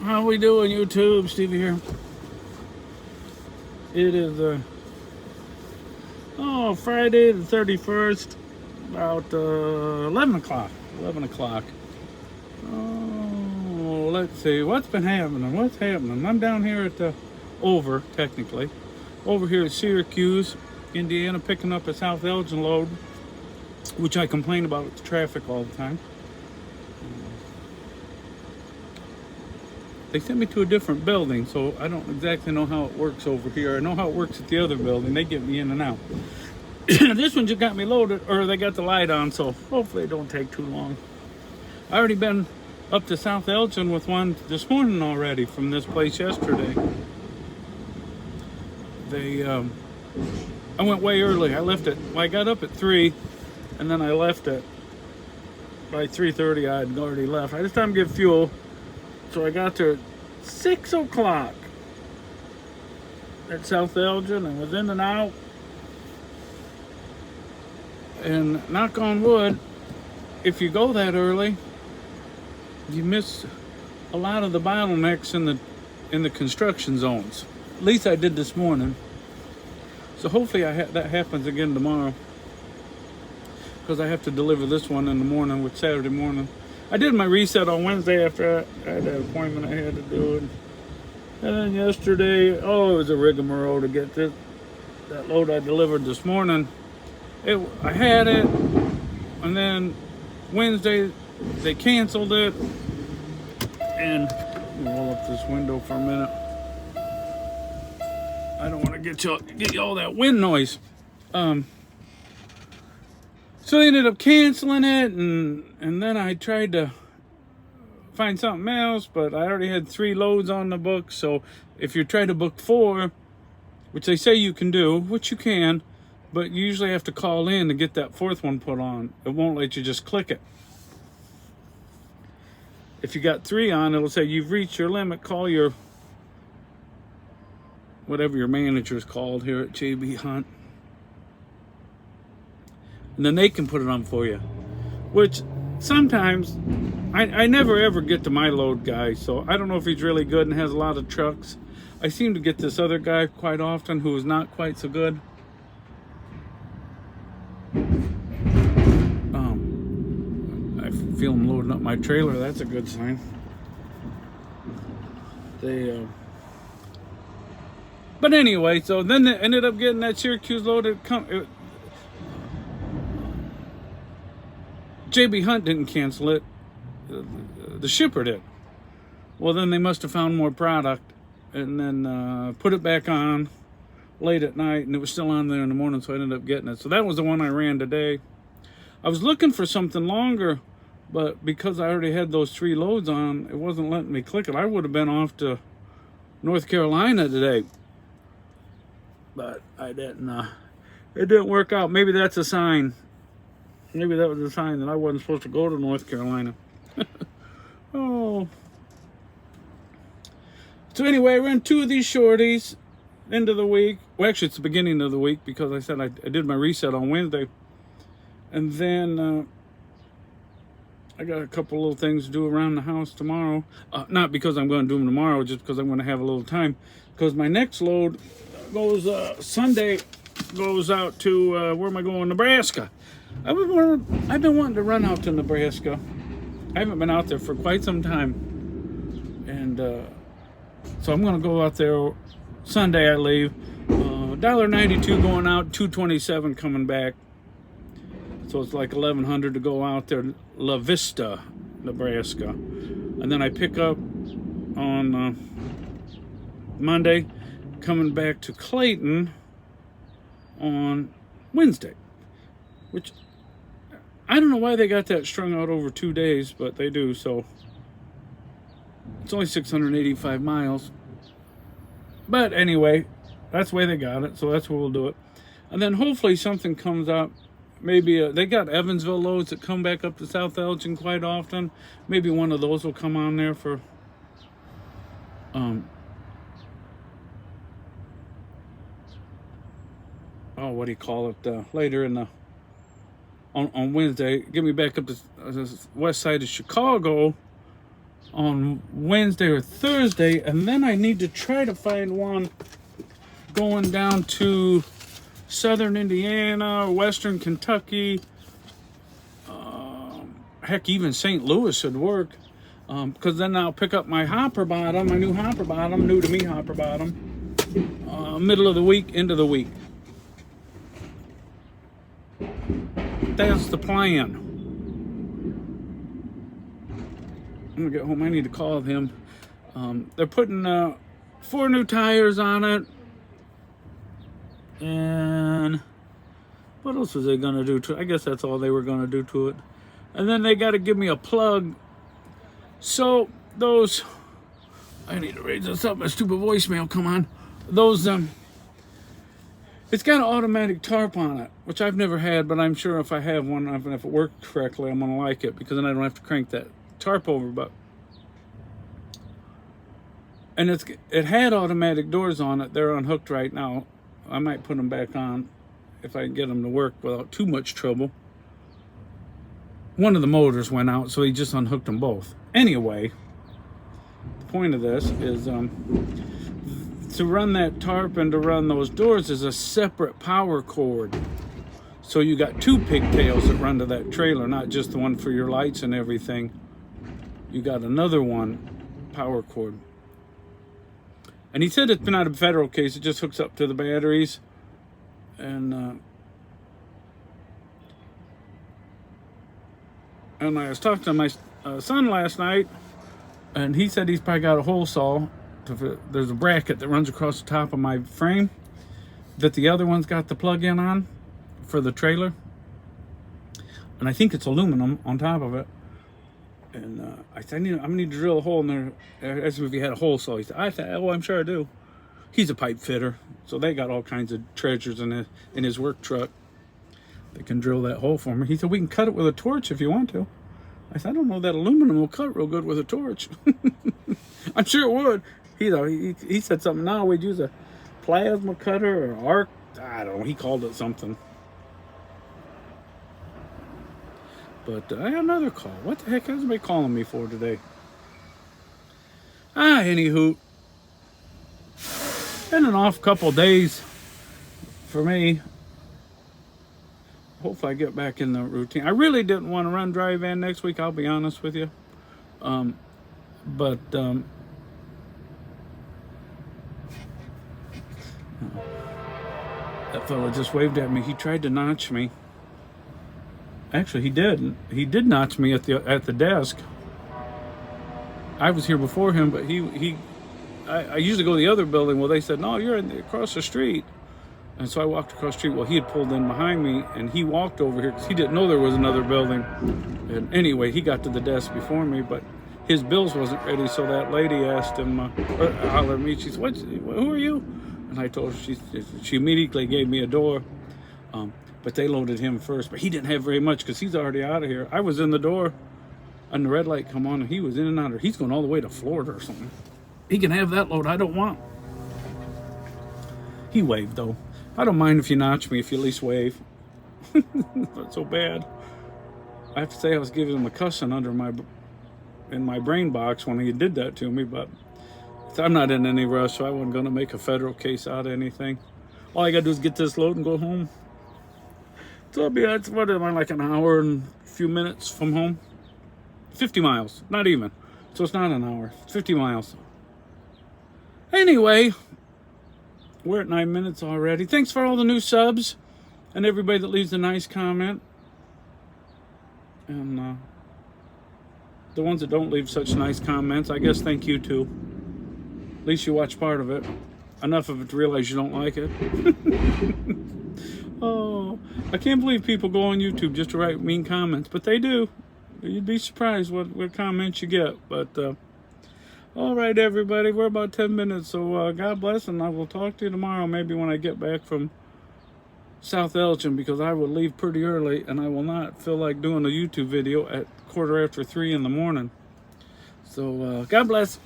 How we doing, YouTube? Stevie here. It is Friday the 31st, about 11 o'clock. 11 o'clock. Oh, let's see. What's been happening? What's happening? I'm down here at over here at Syracuse, Indiana, picking up a South Elgin load, which I complain about with the traffic all the time. They sent me to a different building, so I don't exactly know how it works over here. I know how it works at the other building. They get me in and out. This one just got me loaded, or they got the light on, so hopefully it don't take too long. I already been up to South Elgin with one this morning already from this place yesterday. I went way early. I got up at 3, and then I left it by 3:30. I had already left. I just time to get fuel. So I got there at 6 o'clock at South Elgin and was in and out. And knock on wood, if you go that early, you miss a lot of the bottlenecks in the construction zones. At least I did this morning. So hopefully that happens again tomorrow, because I have to deliver this one in the morning with Saturday morning. I did my reset on Wednesday after I had that appointment I had to do. And then yesterday, it was a rigmarole to get that load I delivered this morning. I had it, and then Wednesday they canceled it. And let me roll up this window for a minute. I don't want to get you all that wind noise. So they ended up canceling it, and then I tried to find something else, but I already had 3 loads on the book. So if you try to book 4, which they say you can do, which you can, but you usually have to call in to get that 4th one put on. It won't let you just click it. If you got 3 on, it'll say you've reached your limit. Call your whatever your manager is called here at JB Hunt. And then they can put it on for you, which sometimes I never ever get to my load guy, so I don't know if he's really good and has a lot of trucks. I seem to get this other guy quite often who is not quite so good. I feel him loading up my trailer. That's a good sign. But anyway, so then they ended up getting that Syracuse loaded. JB Hunt didn't cancel it. The shipper did. Well, then they must have found more product and then put it back on late at night, and it was still on there in the morning, so I ended up getting it. So that was the one I ran today. I was looking for something longer, but because I already had those 3 loads on, it wasn't letting me click it. I would have been off to North Carolina today, but I didn't. It didn't work out. Maybe that's a sign. Maybe that was a sign that I wasn't supposed to go to North Carolina. Oh. So anyway, I ran 2 of these shorties end of the week. Well, actually, it's the beginning of the week, because I said I did my reset on Wednesday. And then I got a couple little things to do around the house tomorrow. Not because I'm going to do them tomorrow, just because I'm going to have a little time. Because my next load goes Sunday, goes out to, where am I going? Nebraska. I've been wanting to run out to Nebraska. I haven't been out there for quite some time. And so I'm going to go out there Sunday. I leave. $1.92 going out, $2.27 coming back. So it's like $1,100 to go out there, La Vista, Nebraska. And then I pick up on Monday, coming back to Clayton on Wednesday. Which, I don't know why they got that strung out over 2 days, but they do. So it's only 685 miles. But anyway, that's the way they got it. So that's where we'll do it. And then hopefully something comes up. Maybe they got Evansville loads that come back up to South Elgin quite often. Maybe one of those will come on there for what do you call it, later in the on Wednesday. Get me back up to the west side of Chicago on Wednesday or Thursday, and then I need to try to find one going down to southern Indiana, western Kentucky, heck, even St. Louis would work, because then I'll pick up my hopper bottom, my new hopper bottom, new to me hopper bottom, middle of the week, end of the week. That's the plan. I'm gonna get home. I need to call him. They're putting 4 new tires on it. And what else was they gonna do to it? I guess that's all they were gonna do to it. And then they gotta give me a plug. So those, I need to raise this up, my stupid voicemail, come on. Those, it's got an automatic tarp on it, which I've never had, but I'm sure if I have one, if it works correctly, I'm gonna like it, because then I don't have to crank that tarp over. But and it had automatic doors on it. They're unhooked right now. I might put them back on if I can get them to work without too much trouble. One of the motors went out, so he just unhooked them both. Anyway, the point of this is to run that tarp and to run those doors is a separate power cord. So you got 2 pigtails that run to that trailer, not just the one for your lights and everything. You got another one, power cord. And he said it's not a federal case, it just hooks up to the batteries. And I was talking to my son last night, and he said he's probably got a hole saw. There's a bracket that runs across the top of my frame that the other one's got the plug-in on for the trailer. And I think it's aluminum on top of it. And I said, I'm gonna need to drill a hole in there. I asked him if he had a hole saw. He said, oh, I'm sure I do. He's a pipe fitter, so they got all kinds of treasures in his work truck. They can drill that hole for me. He said, we can cut it with a torch if you want to. I said, I don't know, that aluminum will cut real good with a torch. I'm sure it would. He said something, no, we'd use a plasma cutter or arc. I don't know, he called it something. But I got another call. What the heck is somebody calling me for today? Anywho. Been an off couple days for me. Hopefully I get back in the routine. I really didn't want to run dry van next week, I'll be honest with you. That fella just waved at me. He tried to notch me. Actually, he did. He did notch me at the desk. I was here before him, but I usually go to the other building. Well, they said, no, you're across the street. And so I walked across the street. Well, he had pulled in behind me, and he walked over here because he didn't know there was another building. And anyway, he got to the desk before me, but his bills wasn't ready. So that lady asked him, hollered at me. She said, who are you? And I told her, she immediately gave me a door. But they loaded him first. But he didn't have very much because he's already out of here. I was in the door, and the red light come on, and he was in and out. He's going all the way to Florida or something. He can have that load. I don't want. He waved, though. I don't mind if you notch me, if you at least wave. Not so bad. I have to say I was giving him a cussing in my brain box when he did that to me, but I'm not in any rush, so I wasn't going to make a federal case out of anything. All I got to do is get this load and go home. So that's what am I, like an hour and a few minutes from home? 50 miles, not even. So it's not an hour, 50 miles. Anyway, we're at 9 minutes already. Thanks for all the new subs and everybody that leaves a nice comment. And the ones that don't leave such nice comments, I guess thank you too. At least you watch part of it. Enough of it to realize you don't like it. Oh, I can't believe people go on YouTube just to write mean comments, but they do. You'd be surprised what comments you get. But all right, everybody, we're about 10 minutes, so God bless, and I will talk to you tomorrow, maybe when I get back from South Elgin, because I will leave pretty early, and I will not feel like doing a YouTube video at 3:15 in the morning. So God bless.